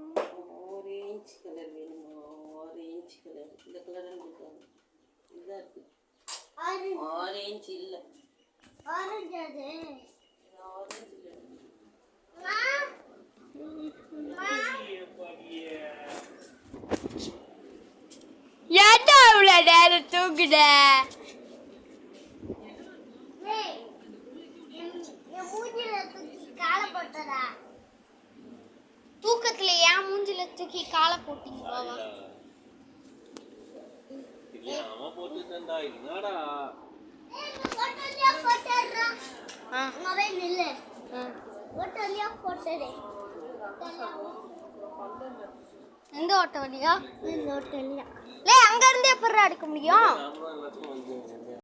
Orange colour வேணுமா? Orange colour இந்த colour இருக்காங்க. இதாக இருக்கு. ஆரஞ்சு இல்லை, ஆரஞ்சு அது ஆரஞ்சு இல்லை. ஏன்டா அவ்வளோ நேரம் தூங்குற? தூக்கத்துல ஏன் மூஞ்சில தூக்கி காலை போட்டீங்க பாவா? எந்த ஓட்ட வழியா? இந்த ஓட்ட வழியா? அங்க இருந்தே எப்பறம் எடுக்க முடியும்?